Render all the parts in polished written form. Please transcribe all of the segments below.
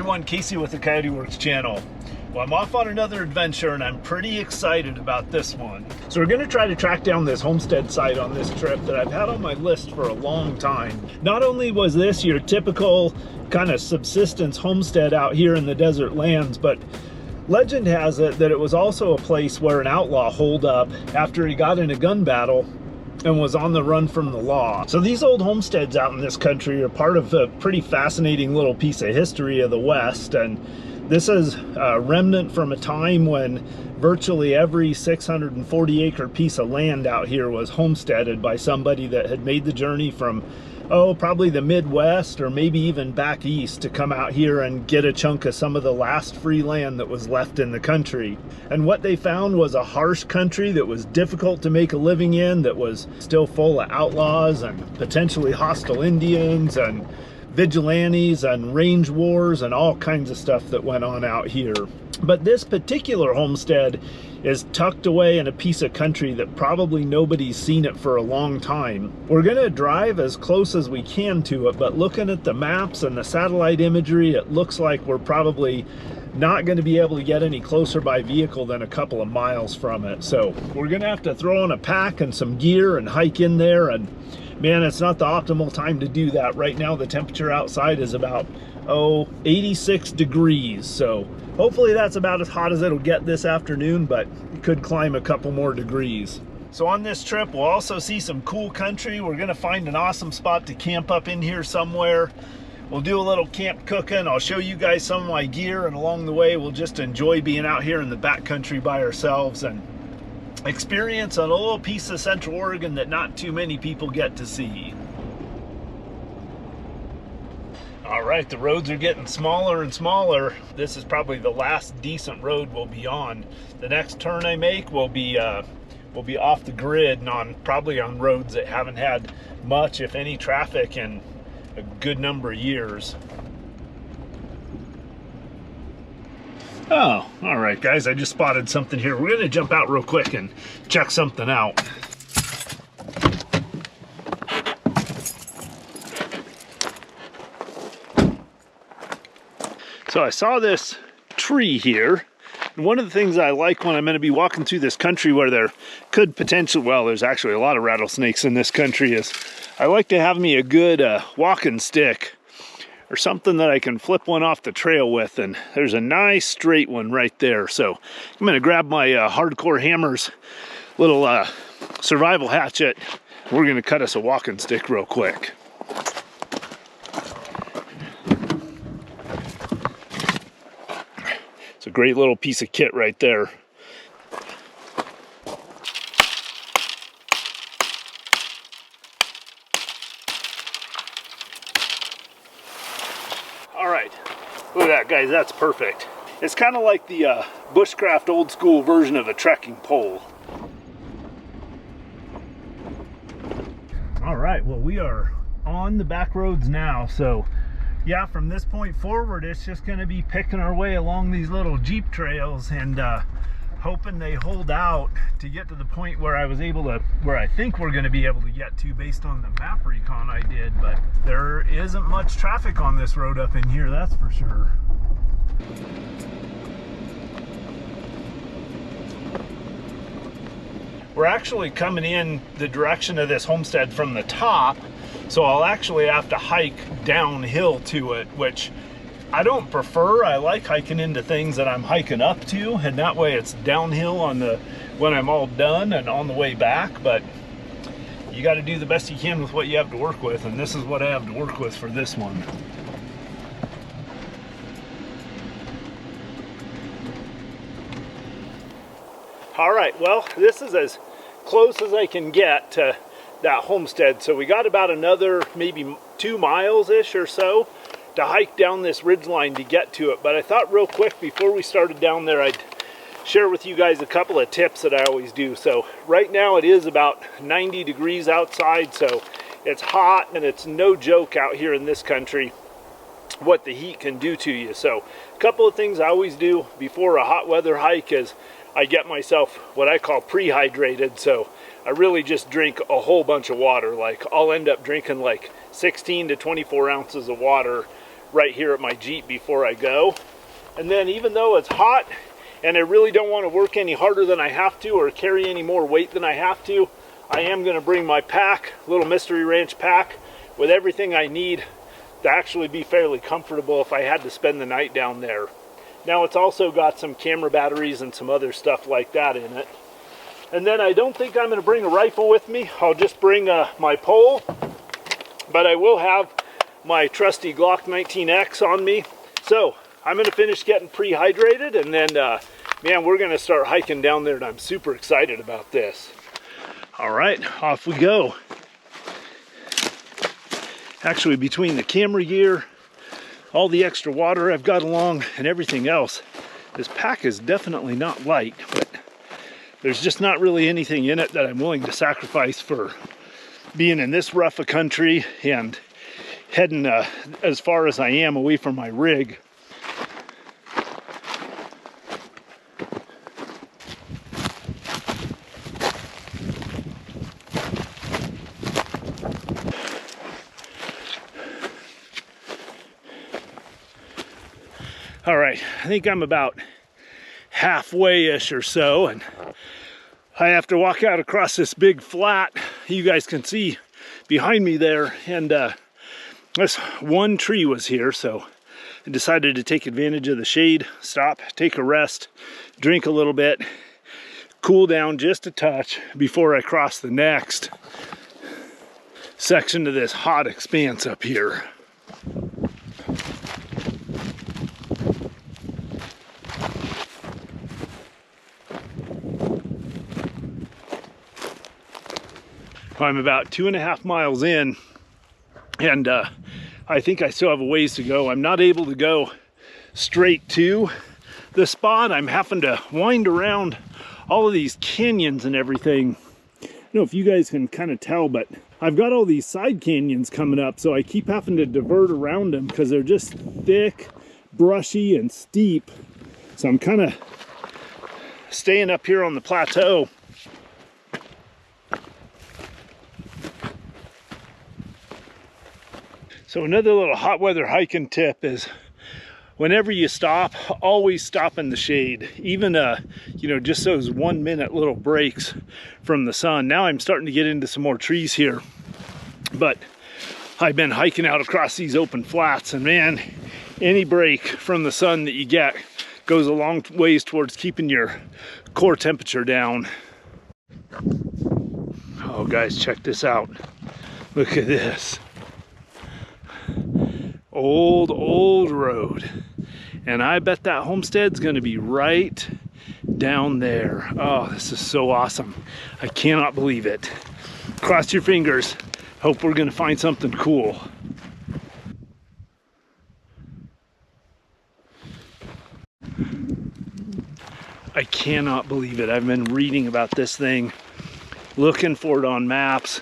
everyone, Casey with the Coyote Works channel. Well, I'm off on another adventure and I'm pretty excited about this one. So we're going to try to track down this homestead site on this trip that I've had on my list for a long time. Not only was this your typical kind of subsistence homestead out here in the desert lands, but legend has it that it was also a place where an outlaw holed up after he got in a gun battle and was on the run from the law. So these old homesteads out in this country are part of a pretty fascinating little piece of history of the West, and this is a remnant from a time when virtually every 640 acre piece of land out here was homesteaded by somebody that had made the journey from, probably the Midwest or maybe even back east to come out here and get a chunk of some of the last free land that was left in the country. And what they found was a harsh country that was difficult to make a living in, that was still full of outlaws and potentially hostile Indians and vigilantes and range wars and all kinds of stuff that went on out here. But this particular homestead is tucked away in a piece of country that probably nobody's seen it for a long time. We're gonna drive as close as we can to it, but looking at the maps and the satellite imagery, it looks like we're probably not going to be able to get any closer by vehicle than a couple of miles from it. So we're gonna have to throw on a pack and some gear and hike in there, and man, it's not the optimal time to do that. Right now the temperature outside is about 86 degrees, so hopefully that's about as hot as it'll get this afternoon, but it could climb a couple more degrees. So on this trip we'll also see some cool country. We're gonna find an awesome spot to camp up in here somewhere. We'll do a little camp cooking. I'll show you guys some of my gear, and along the way we'll just enjoy being out here in the backcountry by ourselves and experience a little piece of Central Oregon that not too many people get to see. All right, the roads are getting smaller and smaller. This is probably the last decent road we'll be on. The next turn I make will be off the grid and probably on roads that haven't had much, if any, traffic in a good number of years. Oh, all right, guys, I just spotted something here. We're gonna jump out real quick and check something out. So I saw this tree here, and one of the things I like when I'm gonna be walking through this country where there could potentially, well, there's actually a lot of rattlesnakes in this country, is I like to have me a good walking stick or something that I can flip one off the trail with, and there's a nice straight one right there. So I'm gonna grab my Hardcore Hammers little survival hatchet. We're gonna cut us a walking stick real quick. It's a great little piece of kit right there. Look at that, guys, that's perfect. It's kind of like the bushcraft old school version of a trekking pole. All right, well, we are on the back roads now, so yeah, from this point forward it's just going to be picking our way along these little Jeep trails and hoping they hold out to get to the point where I think we're going to be able to get to based on the map recon I did, but there isn't much traffic on this road up in here, that's for sure. We're actually coming in the direction of this homestead from the top, so I'll actually have to hike downhill to it, which I don't prefer. I like hiking into things that I'm hiking up to, and that way it's downhill when I'm all done and on the way back, but you got to do the best you can with what you have to work with, and this is what I have to work with for this one. All right, well, this is as close as I can get to that homestead, so we got about another maybe 2 miles-ish or so to hike down this ridgeline to get to it. But I thought real quick before we started down there I'd share with you guys a couple of tips that I always do. So right now it is about 90 degrees outside, so it's hot, and it's no joke out here in this country what the heat can do to you. So a couple of things I always do before a hot weather hike is I get myself what I call pre-hydrated. So I really just drink a whole bunch of water. Like I'll end up drinking like 16 to 24 ounces of water right here at my Jeep before I go. And then even though it's hot and I really don't want to work any harder than I have to or carry any more weight than I have to, I am going to bring my pack, little Mystery Ranch pack, with everything I need to actually be fairly comfortable if I had to spend the night down there. Now it's also got some camera batteries and some other stuff like that in it. And then I don't think I'm going to bring a rifle with me. I'll just bring my pole, but I will have my trusty Glock 19X on me. So I'm going to finish getting pre-hydrated, and then man, we're going to start hiking down there, and I'm super excited about this. All right, off we go. Actually, between the camera gear, all the extra water I've got along, and everything else, this pack is definitely not light, but there's just not really anything in it that I'm willing to sacrifice for being in this rough a country and heading as far as I am away from my rig. All right, I think I'm about halfway-ish or so, and I have to walk out across this big flat you guys can see behind me there, and this one tree was here, so I decided to take advantage of the shade, stop, take a rest, drink a little bit, cool down just a touch before I cross the next section of this hot expanse up here. I'm about 2.5 miles in, and I think I still have a ways to go. I'm not able to go straight to the spot. I'm having to wind around all of these canyons and everything. I don't know if you guys can kind of tell, but I've got all these side canyons coming up, so I keep having to divert around them because they're just thick, brushy, and steep. So I'm kind of staying up here on the plateau. So another little hot weather hiking tip is whenever you stop, always stop in the shade. Even, you know, just those 1 minute little breaks from the sun. Now I'm starting to get into some more trees here, but I've been hiking out across these open flats, and man, any break from the sun that you get goes a long ways towards keeping your core temperature down. Oh guys, check this out. Look at this. Old road, and I bet that homestead's going to be right down there. Oh, this is so awesome. I cannot believe it. Cross your fingers. Hope we're going to find something cool. I cannot believe it. I've been reading about this thing, looking for it on maps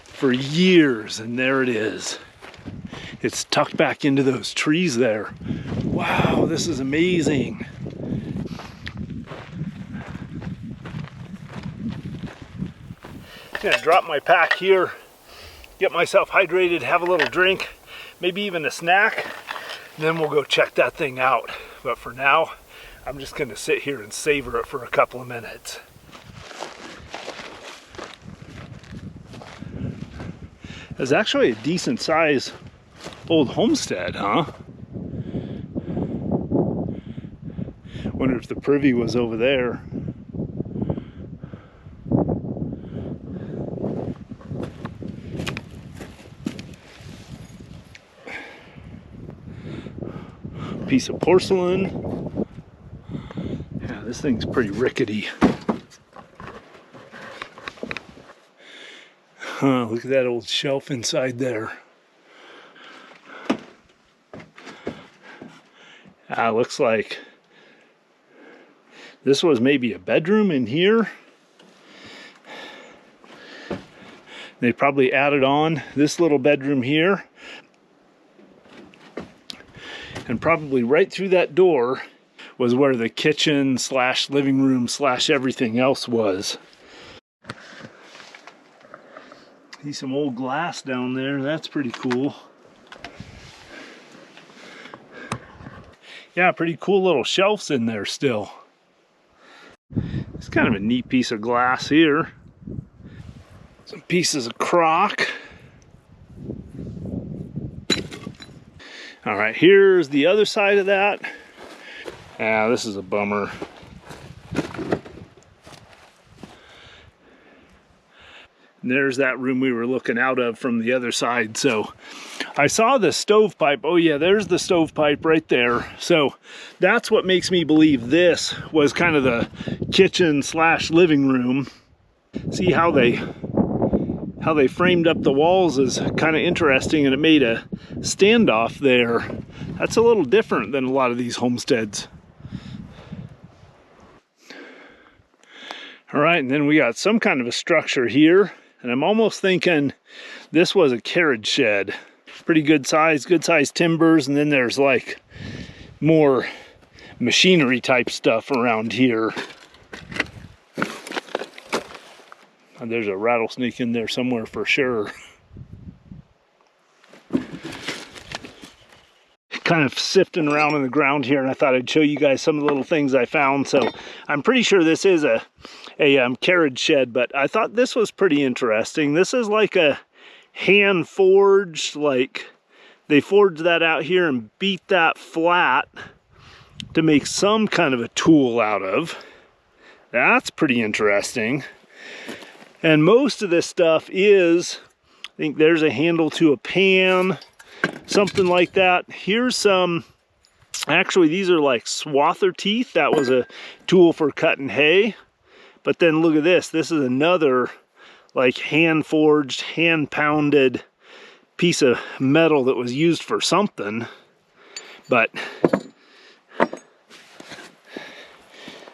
for years, and there it is. It's tucked back into those trees there. Wow, this is amazing. I'm gonna drop my pack here, get myself hydrated, have a little drink, maybe even a snack, and then we'll go check that thing out. But for now, I'm just gonna sit here and savor it for a couple of minutes. It's actually a decent size old homestead, huh? Wonder if the privy was over there. Piece of porcelain. Yeah, this thing's pretty rickety. Look at that old shelf inside there. Looks like this was maybe a bedroom in here. They probably added on this little bedroom here. And probably right through that door was where the kitchen slash living room slash everything else was. See some old glass down there. That's pretty cool. Yeah, pretty cool little shelves in there still. It's kind of a neat piece of glass here. Some pieces of crock. All right, here's the other side of that. Ah, this is a bummer. And there's that room we were looking out of from the other side. So I saw the stovepipe. Oh yeah, there's the stovepipe right there. So that's what makes me believe this was kind of the kitchen slash living room. See how they framed up the walls is kind of interesting, and it made a standoff there. That's a little different than a lot of these homesteads. All right, and then we got some kind of a structure here, and I'm almost thinking this was a carriage shed. Pretty good size timbers, and then there's like more machinery type stuff around here. And there's a rattlesnake in there somewhere for sure. Kind of sifting around in the ground here, and I thought I'd show you guys some of the little things I found. So I'm pretty sure this is a carriage shed, but I thought this was pretty interesting. This is like a hand forged, like they forged that out here and beat that flat to make some kind of a tool out of. That's pretty interesting. And most of this stuff is, I think there's a handle to a pan, something like that. Here's some, actually these are like swather teeth. That was a tool for cutting hay. But then look at this. This is another like hand forged, hand pounded piece of metal that was used for something. But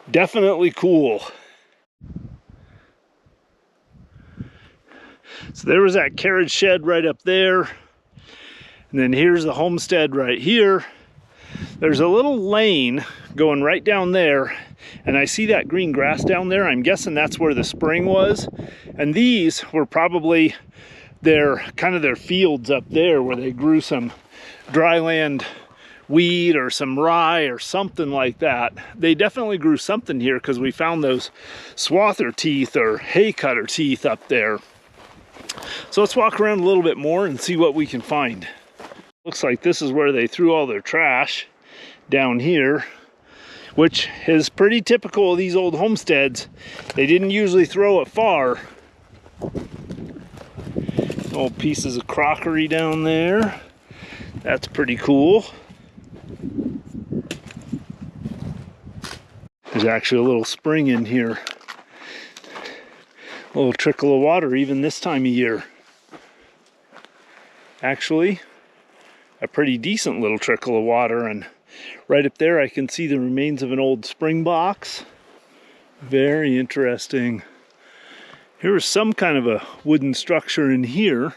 definitely cool. So there was that carriage shed right up there. And then here's the homestead right here. There's a little lane going right down there. And I see that green grass down there. I'm guessing that's where the spring was. And these were probably their fields up there where they grew some dryland wheat or some rye or something like that. They definitely grew something here because we found those swather teeth or hay cutter teeth up there. So let's walk around a little bit more and see what we can find. Looks like this is where they threw all their trash, down here, which is pretty typical of these old homesteads. They didn't usually throw it far. Old pieces of crockery down there. That's pretty cool. There's actually a little spring in here. A little trickle of water even this time of year. Actually, a pretty decent little trickle of water, and right up there I can see the remains of an old spring box. Very interesting. Here was some kind of a wooden structure in here.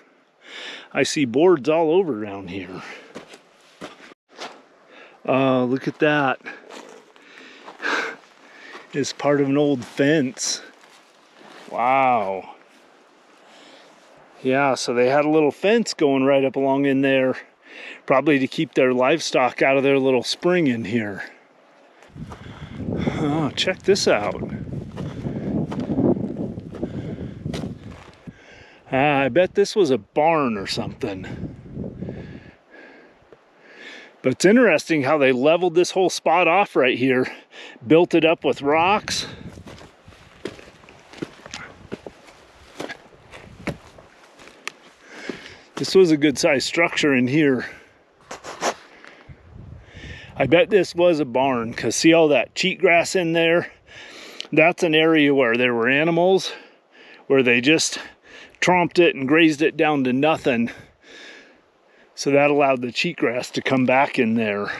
I see boards all over around here. Look at that. It's part of an old fence. Wow. Yeah, so they had a little fence going right up along in there, probably to keep their livestock out of their little spring in here. Oh, check this out. I bet this was a barn or something. But it's interesting how they leveled this whole spot off right here, built it up with rocks. This was a good sized structure in here. I bet this was a barn, because see all that cheatgrass in there? That's an area where there were animals, where they just tromped it and grazed it down to nothing. So that allowed the cheatgrass to come back in there.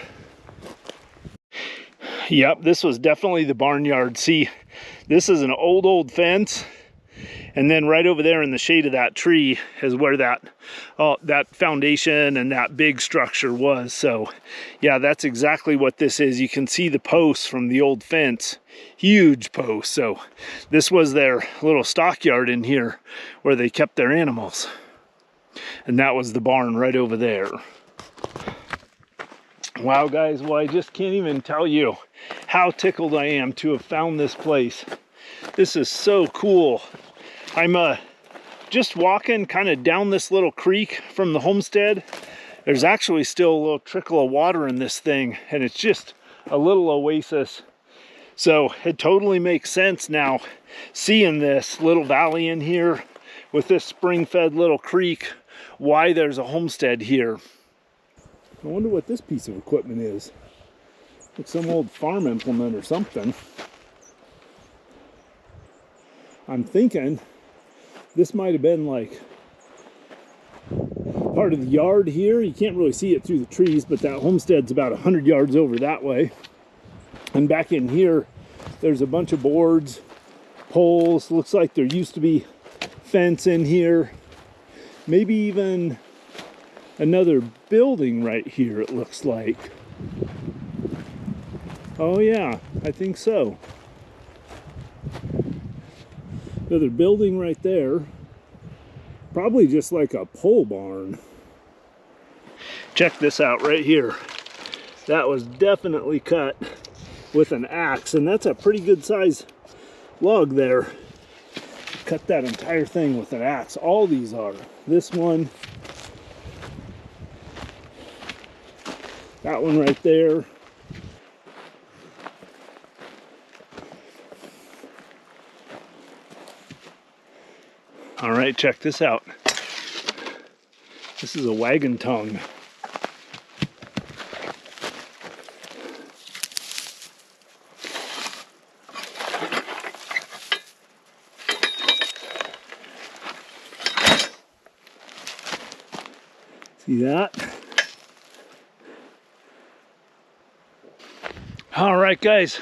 Yep, this was definitely the barnyard. See, this is an old fence. And then right over there in the shade of that tree is where that foundation and that big structure was. So yeah, that's exactly what this is. You can see the posts from the old fence, huge posts. So this was their little stockyard in here where they kept their animals. And that was the barn right over there. Wow, guys, well, I just can't even tell you how tickled I am to have found this place. This is so cool. I'm just walking kind of down this little creek from the homestead. There's actually still a little trickle of water in this thing, and it's just a little oasis. So it totally makes sense now, seeing this little valley in here with this spring-fed little creek, why there's a homestead here. I wonder what this piece of equipment is. It's some old farm implement or something. I'm thinking this might have been like part of the yard here. You can't really see it through the trees, but that homestead's about 100 yards over that way. And back in here, there's a bunch of boards, poles. Looks like there used to be fence in here. Maybe even another building right here, it looks like. Oh yeah, I think so. Another building right there. Probably just like a pole barn. Check this out right here. That was definitely cut with an axe, and that's a pretty good size log there. Cut that entire thing with an axe. All these are. This one. That one right there. All right, check this out. This is a wagon tongue. See that? All right, guys.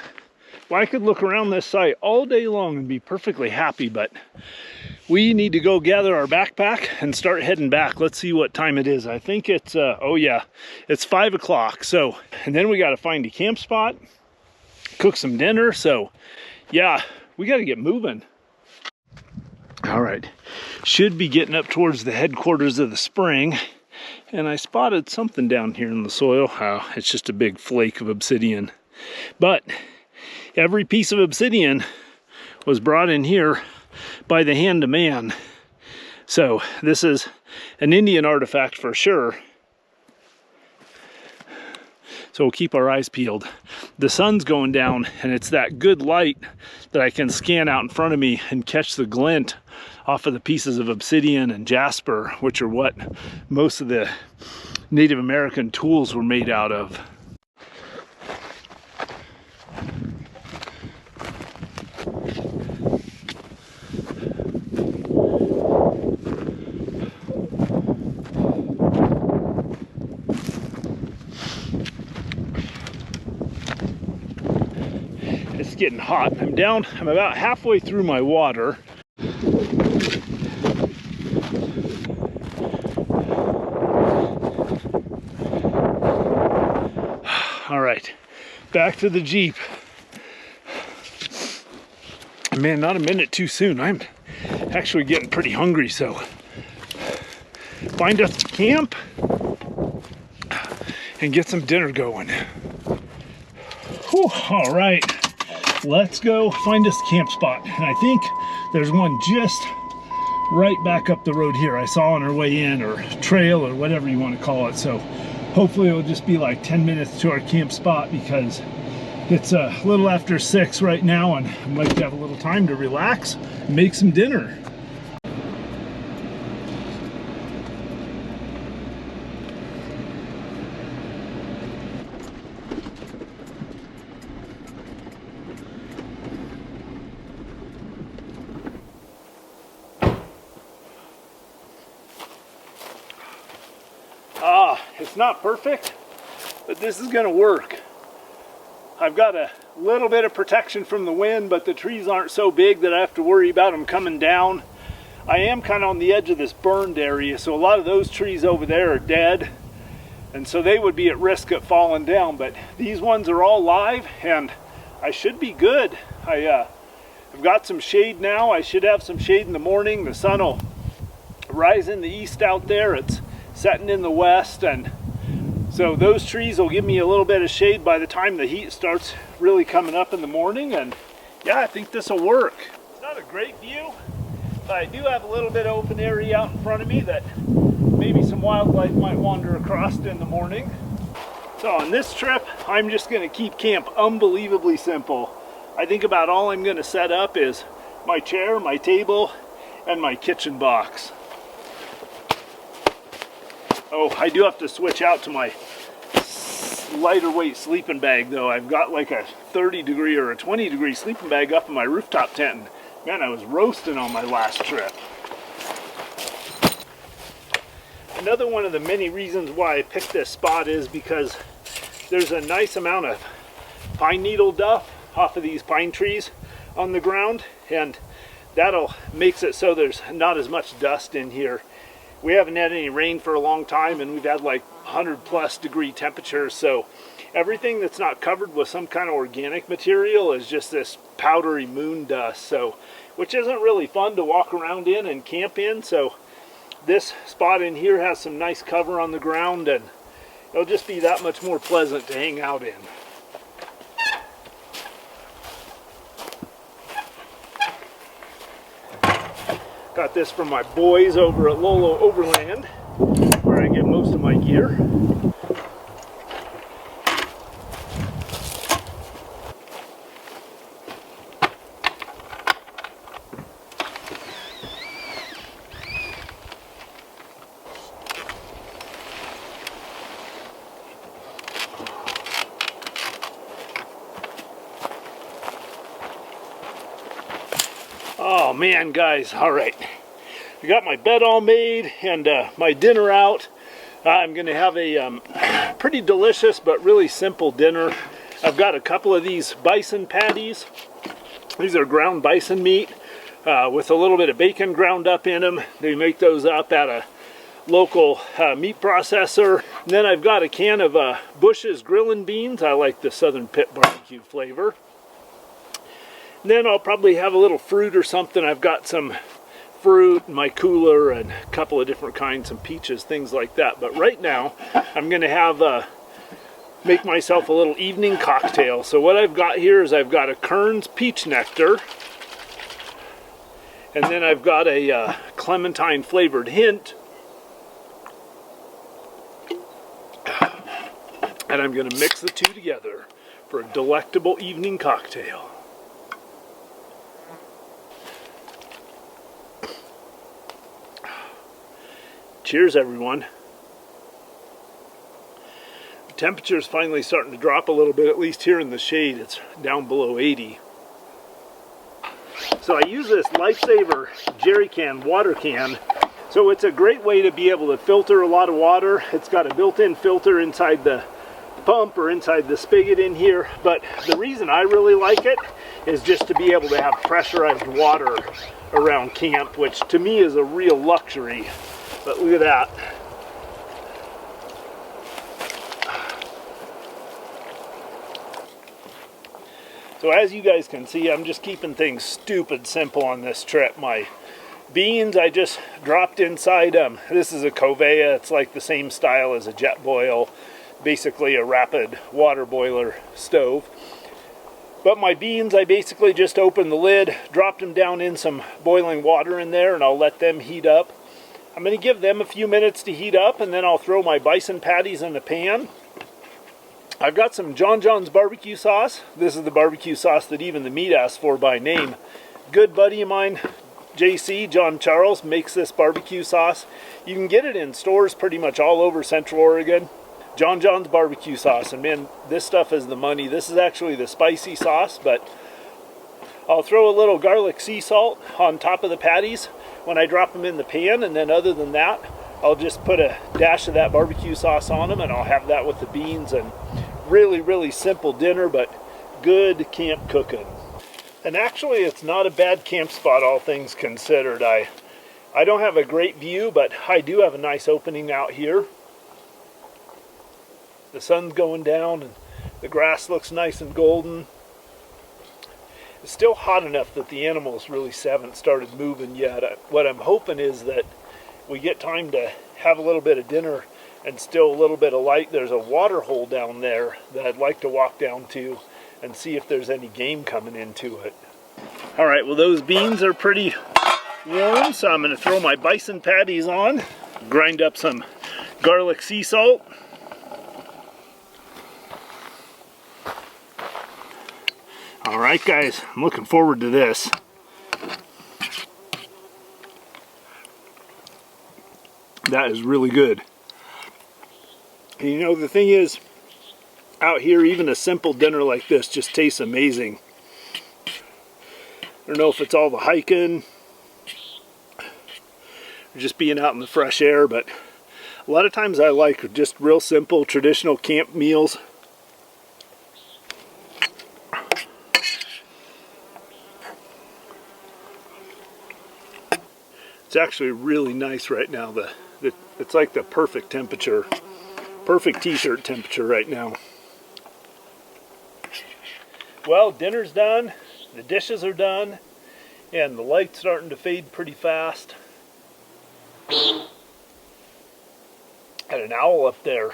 Well, I could look around this site all day long and be perfectly happy, but we need to go gather our backpack and start heading back. Let's see what time it is. I think it's, oh yeah, it's 5 o'clock. So, and then we got to find a camp spot, cook some dinner. So yeah, we got to get moving. All right, should be getting up towards the headquarters of the spring. And I spotted something down here in the soil. Oh, it's just a big flake of obsidian. But every piece of obsidian was brought in here by the hand of man. So this is an Indian artifact for sure. So we'll keep our eyes peeled. The sun's going down, and it's that good light that I can scan out in front of me and catch the glint off of the pieces of obsidian and jasper, which are what most of the Native American tools were made out of. It's getting hot. I'm about halfway through my water. All right, back to the Jeep. Man, not a minute too soon. I'm actually getting pretty hungry, so find us a camp and get some dinner going. Whew, all right, let's go find us a camp spot. And I think there's one just right back up the road here. I saw on our way in, or trail, or whatever you want to call it. So hopefully it'll just be like 10 minutes to our camp spot, because it's a little after 6 right now, and I'd like to have a little time to relax and make some dinner. It's not perfect, but this is going to work. I've got a little bit of protection from the wind, but the trees aren't so big that I have to worry about them coming down. I am kind of on the edge of this burned area, so a lot of those trees over there are dead, and so they would be at risk of falling down, but these ones are all live, and I should be good. I've got some shade now. I should have some shade in the morning. The sun will rise in the east out there. It's setting in the west, and So those trees will give me a little bit of shade by the time the heat starts really coming up in the morning, and yeah, I think this will work. It's not a great view, but I do have a little bit of open area out in front of me that maybe some wildlife might wander across in the morning. So on this trip, I'm just going to keep camp unbelievably simple. I think about all I'm going to set up is my chair, my table, and my kitchen box. Oh, I do have to switch out to my lighter weight sleeping bag though. I've got like a 30 degree or a 20 degree sleeping bag up in my rooftop tent. And man, I was roasting on my last trip. Another one of the many reasons why I picked this spot is because there's a nice amount of pine needle duff off of these pine trees on the ground, and that'll makes it so there's not as much dust in here. We haven't had any rain for a long time, and we've had like 100+ degree temperatures, so everything that's not covered with some kind of organic material is just this powdery moon dust, so which isn't really fun to walk around in and camp in. So this spot in here has some nice cover on the ground, and it'll just be that much more pleasant to hang out in. Got this from my boys over at Lolo Overland, where I get most of my gear. Oh man, guys, all right. I got my bed all made and my dinner out. I'm going to have a pretty delicious but really simple dinner. I've got a couple of these bison patties. These are ground bison meat with a little bit of bacon ground up in them. They make those up at a local meat processor. And then I've got a can of Bush's Grillin' Beans. I like the Southern Pit barbecue flavor. And then I'll probably have a little fruit or something. I've got some fruit in my cooler and a couple of different kinds, some peaches, things like that. But right now, I'm going to have make myself a little evening cocktail. So what I've got here is I've got a Kern's Peach Nectar, and then I've got a clementine flavored hint, and I'm going to mix the two together for a delectable evening cocktail. Cheers, everyone. The temperature is finally starting to drop a little bit, at least here in the shade. It's down below 80. So I use this Lifesaver jerry can, water can. So it's a great way to be able to filter a lot of water. It's got a built-in filter inside the pump or inside the spigot in here. But the reason I really like it is just to be able to have pressurized water around camp, which to me is a real luxury. But look at that. So as you guys can see, I'm just keeping things stupid simple on this trip. My beans I just dropped inside. This is a Covea. It's like the same style as a jet boil, basically a rapid water boiler stove. But my beans, I basically just opened the lid, dropped them down in some boiling water in there, and I'll let them heat up. I'm going to give them a few minutes to heat up, and then I'll throw my bison patties in the pan. I've got some John John's barbecue sauce. This is the barbecue sauce that even the meat asks for by name. Good buddy of mine, JC, John Charles, makes this barbecue sauce. You can get it in stores pretty much all over Central Oregon. John John's barbecue sauce, and man, this stuff is the money. This is actually the spicy sauce, but I'll throw a little garlic sea salt on top of the patties when I drop them in the pan, and then other than that, I'll just put a dash of that barbecue sauce on them, and I'll have that with the beans. And really, really simple dinner, but good camp cooking. And actually, it's not a bad camp spot, all things considered. I don't have a great view, but I do have a nice opening out here. The sun's going down, and the grass looks nice and golden. It's still hot enough that the animals really haven't started moving yet. What I'm hoping is that we get time to have a little bit of dinner and still a little bit of light. There's a water hole down there that I'd like to walk down to and see if there's any game coming into it. All right, well, those beans are pretty warm, so I'm going to throw my bison patties on, grind up some garlic sea salt. All right, guys, I'm looking forward to this. That is really good. And you know, the thing is, out here, even a simple dinner like this just tastes amazing. I don't know if it's all the hiking or just being out in the fresh air, but a lot of times I like just real simple traditional camp meals. It's actually really nice right now. It's like the perfect temperature, perfect t-shirt temperature right now. Well, dinner's done, the dishes are done, and the light's starting to fade pretty fast. Had an owl up there.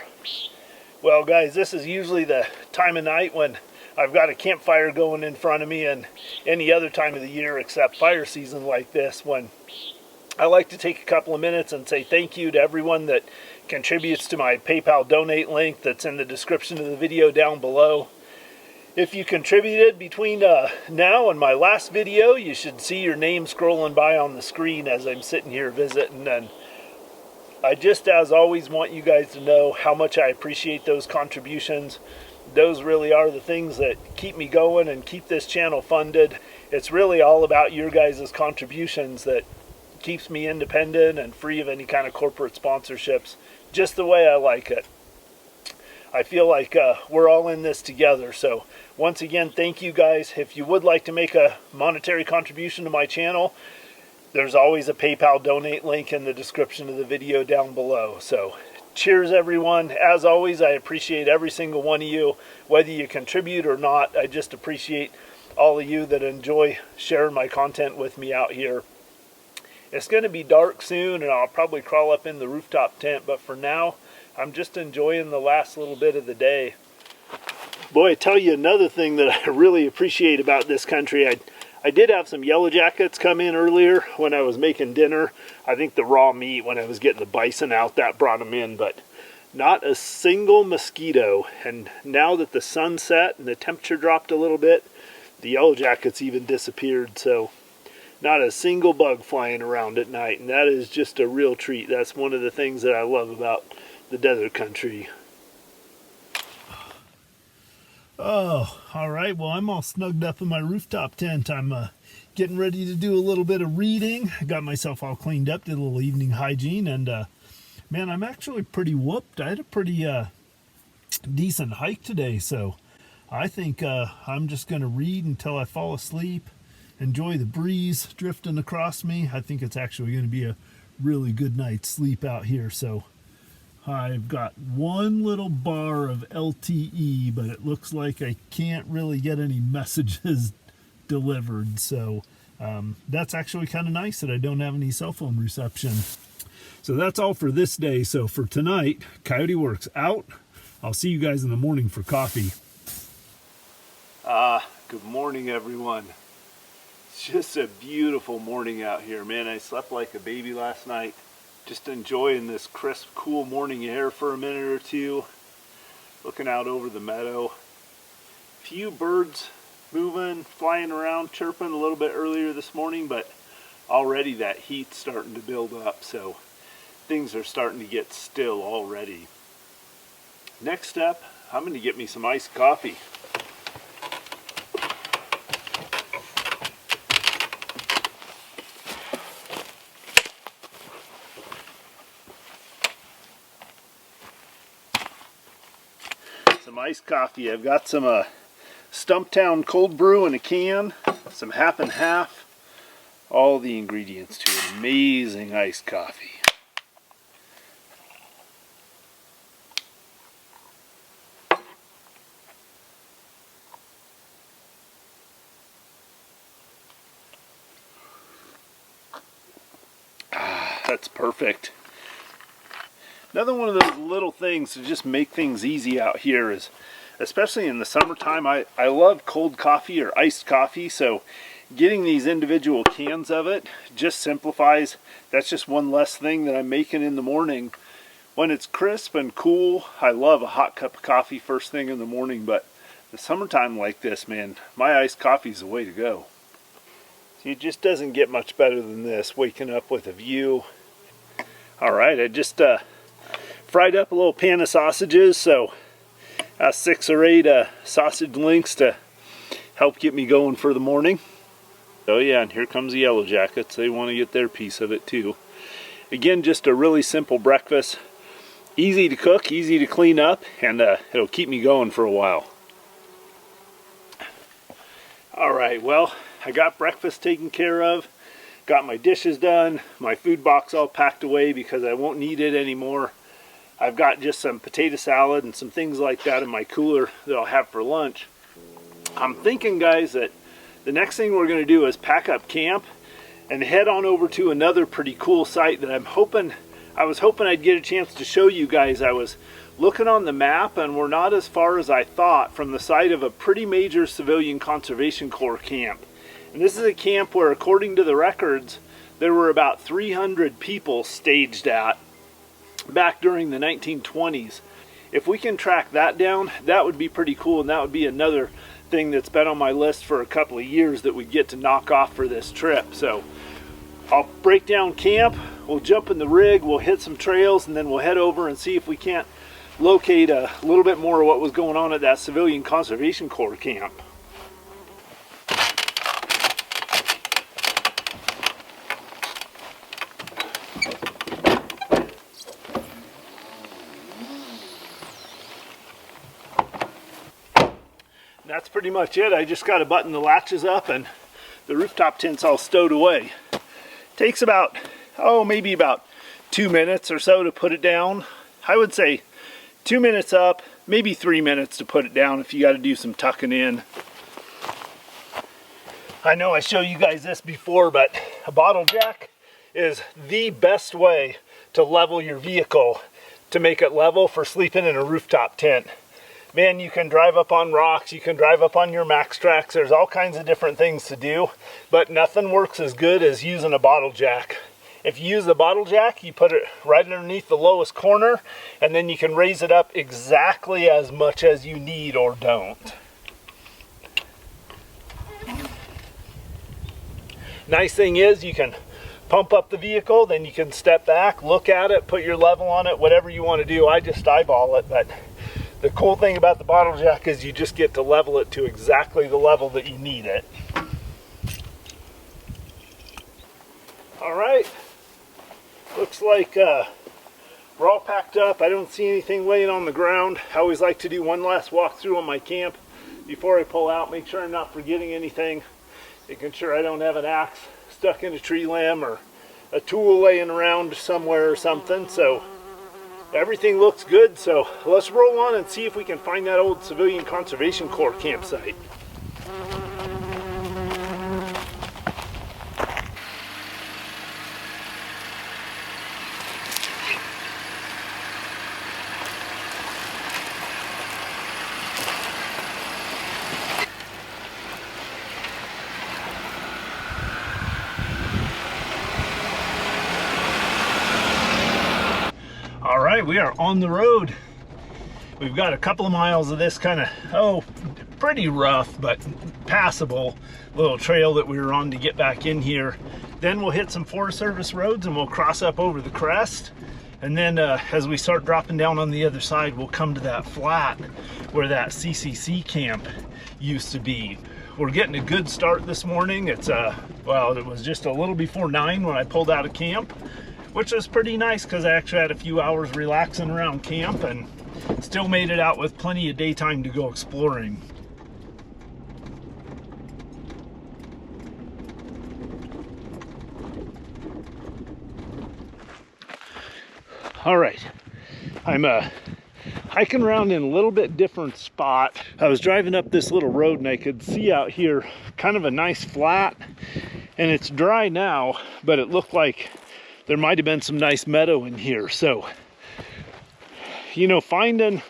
Well, guys, this is usually the time of night when I've got a campfire going in front of me, and any other time of the year except fire season like this, when I like to take a couple of minutes and say thank you to everyone that contributes to my PayPal donate link that's in the description of the video down below. If you contributed between now and my last video, you should see your name scrolling by on the screen as I'm sitting here visiting. And I just, as always, want you guys to know how much I appreciate those contributions. Those really are the things that keep me going and keep this channel funded. It's really all about your guys' contributions that keeps me independent and free of any kind of corporate sponsorships, just the way I like it. I feel like we're all in this together. So once again, thank you guys. If you would like to make a monetary contribution to my channel, there's always a PayPal donate link in the description of the video down below. So cheers, everyone. As always, I appreciate every single one of you, whether you contribute or not. I just appreciate all of you that enjoy sharing my content with me out here. It's going to be dark soon, and I'll probably crawl up in the rooftop tent, but for now, I'm just enjoying the last little bit of the day. Boy, I tell you another thing that I really appreciate about this country. I did have some yellow jackets come in earlier when I was making dinner. I think the raw meat, when I was getting the bison out, that brought them in, but not a single mosquito. And now that the sun set and the temperature dropped a little bit, the yellow jackets even disappeared, so not a single bug flying around at night, and that is just a real treat. That's one of the things that I love about the desert country. Oh, all right. Well, I'm all snugged up in my rooftop tent. I'm getting ready to do a little bit of reading. I got myself all cleaned up, did a little evening hygiene, and man, I'm actually pretty whooped. I had a pretty decent hike today, so I think I'm just going to read until I fall asleep. Enjoy the breeze drifting across me. I think it's actually going to be a really good night's sleep out here. So I've got one little bar of LTE, but it looks like I can't really get any messages delivered. So that's actually kind of nice that I don't have any cell phone reception. So that's all for this day. So for tonight, Coyote Works out. I'll see you guys in the morning for coffee. Good morning, everyone. It's just a beautiful morning out here, man. I slept like a baby last night. Just enjoying this crisp, cool morning air for a minute or two. Looking out over the meadow. Few birds moving, flying around, chirping a little bit earlier this morning, but already that heat's starting to build up, so things are starting to get still already. Next step, I'm going to get me some iced coffee. Some iced coffee. I've got some Stumptown cold brew in a can, some half and half, all the ingredients to an amazing iced coffee. That's perfect. Another one of those little things to just make things easy out here is, especially in the summertime, I love cold coffee or iced coffee, so getting these individual cans of it just simplifies. That's just one less thing that I'm making in the morning. When it's crisp and cool, I love a hot cup of coffee first thing in the morning, but the summertime like this, man, my iced coffee is the way to go. See, it just doesn't get much better than this, waking up with a view. All right, I just fried up a little pan of sausages, so 6 or 8 sausage links to help get me going for the morning. Oh yeah, and here comes the yellow jackets. They want to get their piece of it too. Again, just a really simple breakfast. Easy to cook, easy to clean up, and it'll keep me going for a while. All right, well, I got breakfast taken care of. Got my dishes done, my food box all packed away because I won't need it anymore. I've got just some potato salad and some things like that in my cooler that I'll have for lunch. I'm thinking, guys, that the next thing we're going to do is pack up camp and head on over to another pretty cool site that I was hoping I'd get a chance to show you guys. I was looking on the map and we're not as far as I thought from the site of a pretty major Civilian Conservation Corps camp. And this is a camp where, according to the records, there were about 300 people staged at back during the 1920s. If we can track that down, that would be pretty cool, and that would be another thing that's been on my list for a couple of years that we get to knock off for this trip. So I'll break down camp, we'll jump in the rig, we'll hit some trails, and then we'll head over and see if we can't locate a little bit more of what was going on at that Civilian Conservation Corps camp. That's pretty much it. I just got to button the latches up and the rooftop tent's all stowed away. Takes about, maybe about 2 minutes or so to put it down. I would say 2 minutes up, maybe 3 minutes to put it down if you got to do some tucking in. I know I showed you guys this before, but a bottle jack is the best way to level your vehicle, to make it level for sleeping in a rooftop tent. Man, you can drive up on rocks, you can drive up on your max tracks, there's all kinds of different things to do, but nothing works as good as using a bottle jack. If you use the bottle jack, you put it right underneath the lowest corner, and then you can raise it up exactly as much as you need or don't. Nice thing is you can pump up the vehicle, then you can step back, look at it, put your level on it, whatever you want to do. I just eyeball it, but the cool thing about the bottle jack is you just get to level it to exactly the level that you need it. All right, looks like we're all packed up. I don't see anything laying on the ground. I always like to do one last walkthrough on my camp before I pull out, make sure I'm not forgetting anything, making sure I don't have an axe stuck in a tree limb or a tool laying around somewhere or something. So everything looks good, so let's roll on and see if we can find that old Civilian Conservation Corps campsite. All right, we are on the road. We've got a couple of miles of this kind of, pretty rough, but passable little trail that we were on to get back in here. Then we'll hit some Forest Service roads and we'll cross up over the crest. And then as we start dropping down on the other side, we'll come to that flat where that CCC camp used to be. We're getting a good start this morning. It's, it was just a little before 9 when I pulled out of camp, which was pretty nice because I actually had a few hours relaxing around camp and still made it out with plenty of daytime to go exploring. All right, I'm hiking around in a little bit different spot. I was driving up this little road and I could see out here kind of a nice flat, and it's dry now, but it looked like there might have been some nice meadow in here. So you know, finding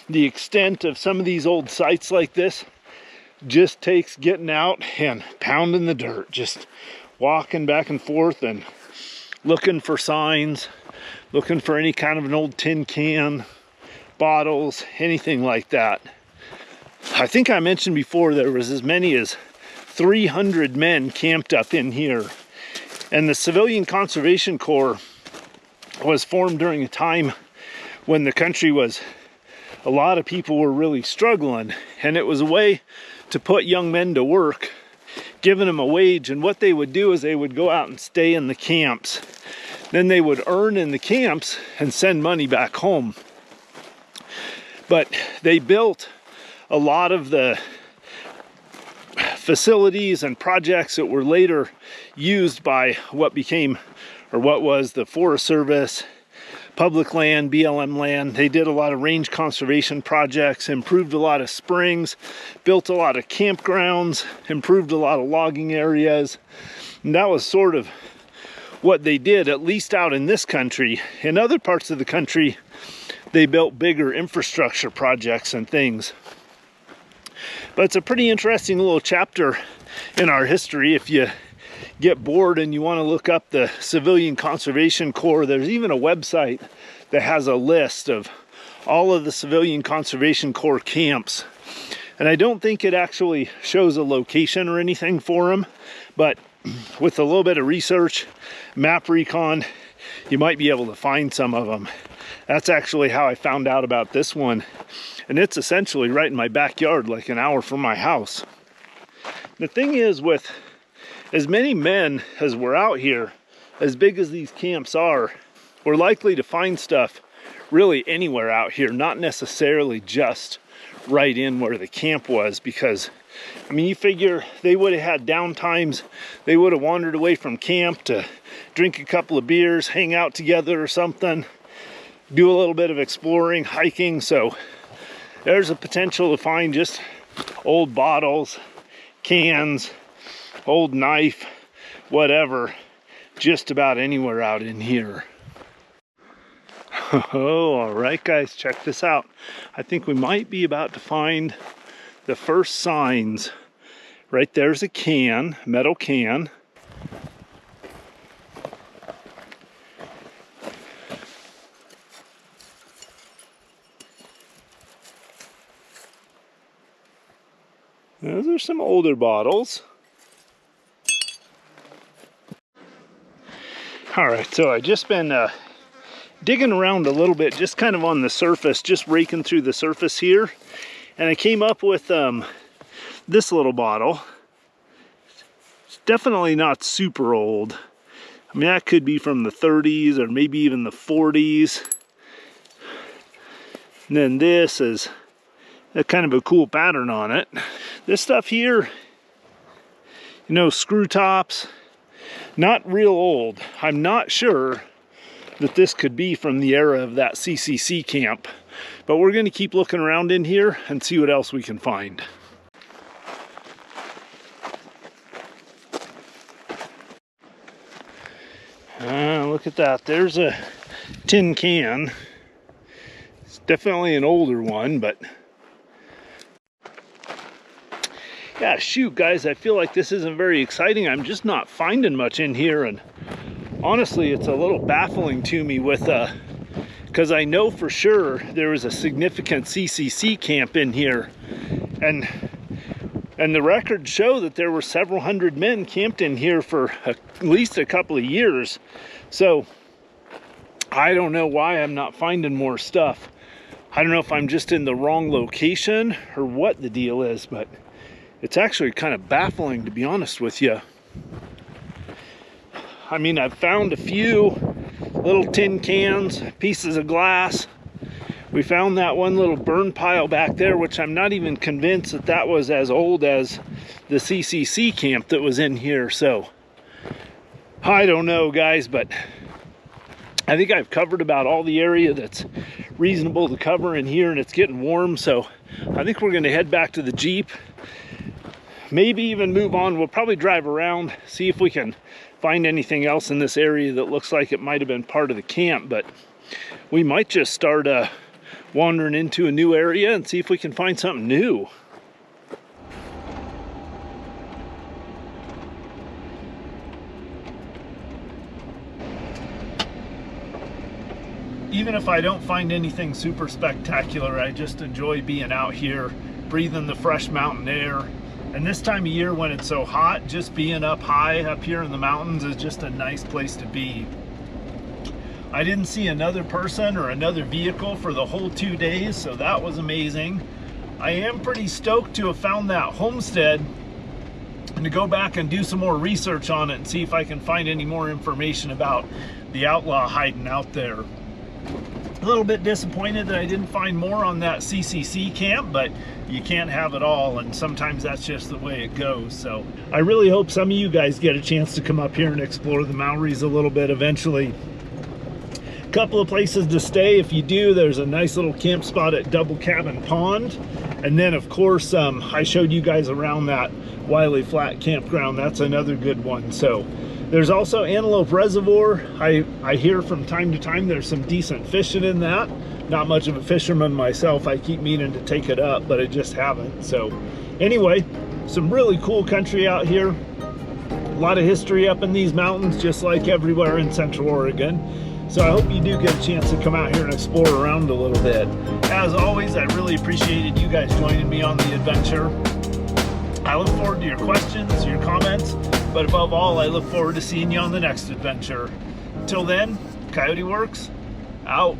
the extent of some of these old sites like this just takes getting out and pounding the dirt, just walking back and forth and looking for signs, looking for any kind of an old tin can, bottles, anything like that. I think I mentioned before there was as many as 300 men camped up in here. And the Civilian Conservation Corps was formed during a time when the country was, a lot of people were really struggling, and it was a way to put young men to work, giving them a wage. And what they would do is they would go out and stay in the camps. Then they would earn in the camps and send money back home. But they built a lot of the facilities and projects that were later used by what became, or what was, the Forest Service, public land, BLM land. They did a lot of range conservation projects, improved a lot of springs, built a lot of campgrounds, improved a lot of logging areas. And that was sort of what they did, at least out in this country. In other parts of the country, they built bigger infrastructure projects and things. But it's a pretty interesting little chapter in our history. If you get bored and you want to look up the Civilian Conservation Corps, there's even a website that has a list of all of the Civilian Conservation Corps camps. And I don't think it actually shows a location or anything for them, but with a little bit of research, map recon, you might be able to find some of them. That's actually how I found out about this one. And it's essentially right in my backyard, like an hour from my house. The thing is, with as many men as we're out here, as big as these camps are, we're likely to find stuff really anywhere out here, not necessarily just right in where the camp was. Because, I mean, you figure they would have had down times, they would have wandered away from camp to drink a couple of beers, hang out together or something, do a little bit of exploring, hiking. So there's a potential to find just old bottles, cans, old knife, whatever, just about anywhere out in here. Oh, all right, guys, check this out. I think we might be about to find the first signs. Right there's a can, metal can. Those are some older bottles. All right, so I've just been digging around a little bit, just kind of on the surface, just raking through the surface here. And I came up with this little bottle. It's definitely not super old. I mean, that could be from the 30s or maybe even the 40s. And then this is a kind of a cool pattern on it. This stuff here, you know, screw tops, not real old. I'm not sure that this could be from the era of that CCC camp, but we're going to keep looking around in here and see what else we can find. Look at that. There's a tin can. It's definitely an older one, but yeah, shoot, guys, I feel like this isn't very exciting. I'm just not finding much in here, and honestly, it's a little baffling to me with because I know for sure there was a significant CCC camp in here, and the records show that there were several hundred men camped in here for at least a couple of years. So I don't know why I'm not finding more stuff. I don't know if I'm just in the wrong location or what the deal is, but it's actually kind of baffling, to be honest with you. I mean, I've found a few little tin cans, pieces of glass. We found that one little burn pile back there, which I'm not even convinced that that was as old as the CCC camp that was in here. So I don't know, guys, but I think I've covered about all the area that's reasonable to cover in here, and it's getting warm. So I think we're going to head back to the Jeep, maybe even move on. We'll probably drive around, see if we can find anything else in this area that looks like it might have been part of the camp. But we might just start wandering into a new area and see if we can find something new. Even if I don't find anything super spectacular, I just enjoy being out here, breathing the fresh mountain air. And this time of year when it's so hot, just being up high up here in the mountains is just a nice place to be. I didn't see another person or another vehicle for the whole 2 days, so that was amazing. I am pretty stoked to have found that homestead and to go back and do some more research on it and see if I can find any more information about the outlaw hiding out there. A little bit disappointed that I didn't find more on that CCC camp, but you can't have it all, and sometimes that's just the way it goes. So I really hope some of you guys get a chance to come up here and explore the Maury's a little bit eventually. A couple of places to stay. If you do, there's a nice little camp spot at Double Cabin Pond, and then of course I showed you guys around that Wiley Flat campground. That's another good one. So there's also Antelope Reservoir. I hear from time to time there's some decent fishing in that. Not much of a fisherman myself. I keep meaning to take it up, but I just haven't. So anyway, some really cool country out here. A lot of history up in these mountains, just like everywhere in Central Oregon. So I hope you do get a chance to come out here and explore around a little bit. As always, I really appreciated you guys joining me on the adventure. I look forward to your questions, your comments, but above all, I look forward to seeing you on the next adventure. Until then, Coyote Works, out.